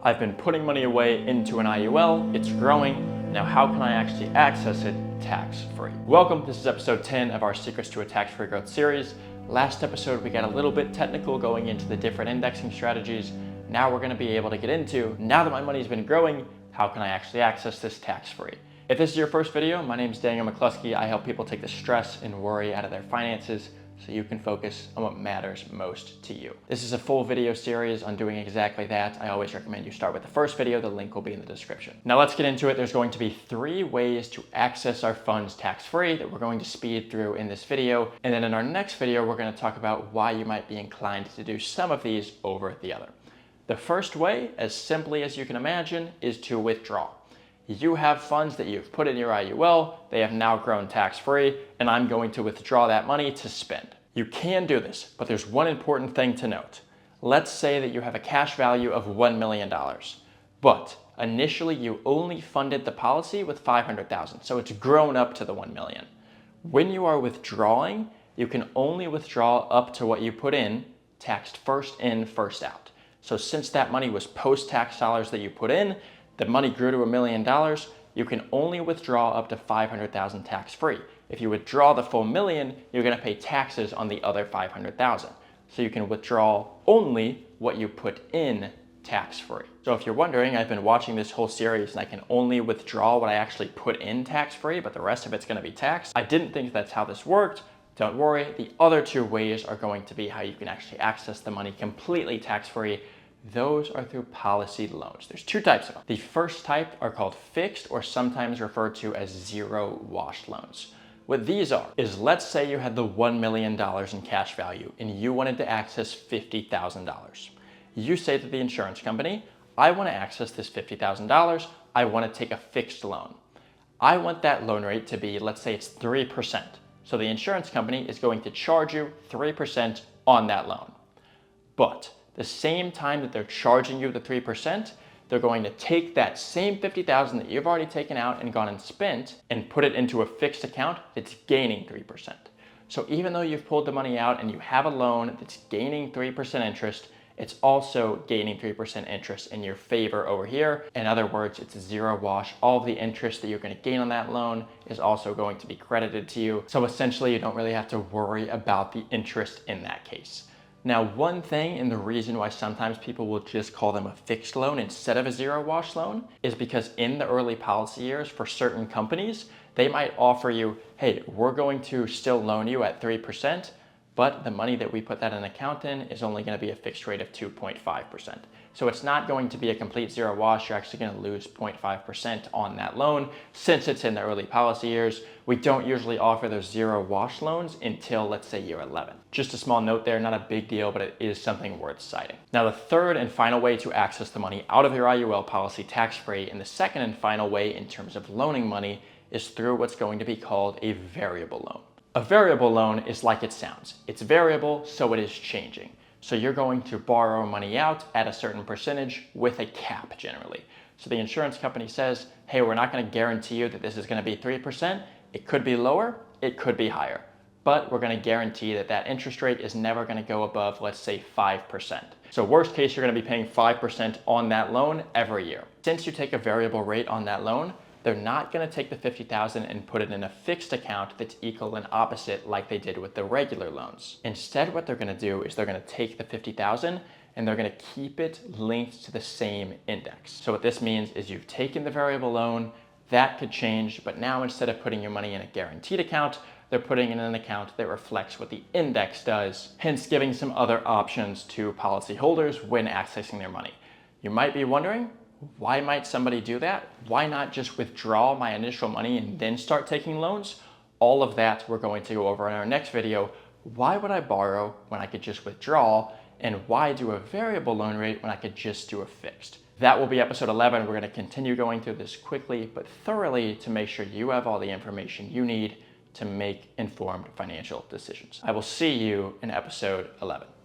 I've been putting money away into an IUL, it's growing. Now how can I actually access it tax-free? Welcome, this is episode 10 of our Secrets to a Tax-Free Growth series. Last episode we got a little bit technical going into the different indexing strategies. Now we're gonna be able to get into, now that my money's been growing, how can I actually access this tax-free? If this is your first video, my name is McCluskey. I help people take the stress and worry out of their finances so you can focus on what matters most to you. This is a full video series on doing exactly that. I always recommend you start with the first video. The link will be in the description. Now let's get into it. There's going to be 3 ways to access our funds tax-free that we're going to speed through in this video. And then in our next video, we're going to talk about why you might be inclined to do some of these over the other. The first way, as simply as you can imagine, is to withdraw. You have funds that you've put in your IUL, they have now grown tax-free, and I'm going to withdraw that money to spend. You can do this, but there's one important thing to note. Let's say that you have a cash value of $1 million, but initially you only funded the policy with $500,000, so it's grown up to the $1 million. When you are withdrawing, you can only withdraw up to what you put in, taxed first in, first out. So since that money was post-tax dollars that you put in, the money grew to $1 million, you can only withdraw up to $500,000 tax-free. If you withdraw the full $1 million, you're gonna pay taxes on the other $500,000. So you can withdraw only what you put in tax-free. So if you're wondering, I've been watching this whole series and I can only withdraw what I actually put in tax-free, but the rest of it's gonna be taxed. I didn't think that's how this worked. Don't worry, the other 2 ways are going to be how you can actually access the money completely tax-free. Those are through policy loans. There's 2 types of them. The first type are called fixed, or sometimes referred to as zero wash loans. What these are is, let's say you had the $1 million in cash value and you wanted to access $50,000. You say to the insurance company, I want to access this $50,000. I want to take a fixed loan. I want that loan rate to be, let's say it's 3%. So the insurance company is going to charge you 3% on that loan. But the same time that they're charging you the 3%, they're going to take that same $50,000 that you've already taken out and gone and spent and put it into a fixed account that's gaining 3%. So even though you've pulled the money out and you have a loan that's gaining 3% interest, it's also gaining 3% interest in your favor over here. In other words, it's a zero wash. All of the interest that you're going to gain on that loan is also going to be credited to you. So essentially, you don't really have to worry about the interest in that case. Now, one thing, and the reason why sometimes people will just call them a fixed loan instead of a zero wash loan, is because in the early policy years for certain companies, they might offer you, hey, we're going to still loan you at 3%, but the money that we put that in an account in is only going to be a fixed rate of 2.5%. So it's not going to be a complete zero wash. You're actually going to lose 0.5% on that loan. Since it's in the early policy years, we don't usually offer those zero wash loans until, let's say, year 11. Just a small note there, not a big deal, but it is something worth citing. Now, the third and final way to access the money out of your IUL policy tax-free, and the second and final way in terms of loaning money, is through what's going to be called a variable loan. A variable loan is like it sounds. It's variable, so it is changing. So you're going to borrow money out at a certain percentage with a cap generally. So the insurance company says, hey, we're not going to guarantee you that this is going to be 3%. It could be lower, it could be higher, but we're going to guarantee that that interest rate is never going to go above, let's say, 5%. So worst case, you're going to be paying 5% on that loan every year. Since you take a variable rate on that loan, they're not going to take the $50,000 and put it in a fixed account that's equal and opposite like they did with the regular loans. Instead, what they're going to do is they're going to take the $50,000 and they're going to keep it linked to the same index. So what this means is you've taken the variable loan, that could change, but now instead of putting your money in a guaranteed account, they're putting it in an account that reflects what the index does, hence giving some other options to policyholders when accessing their money. You might be wondering, why might somebody do that? Why not just withdraw my initial money and then start taking loans? All of that we're going to go over in our next video. Why would I borrow when I could just withdraw? And why do a variable loan rate when I could just do a fixed? That will be episode 11. We're going to continue going through this quickly but thoroughly to make sure you have all the information you need to make informed financial decisions. I will see you in episode 11.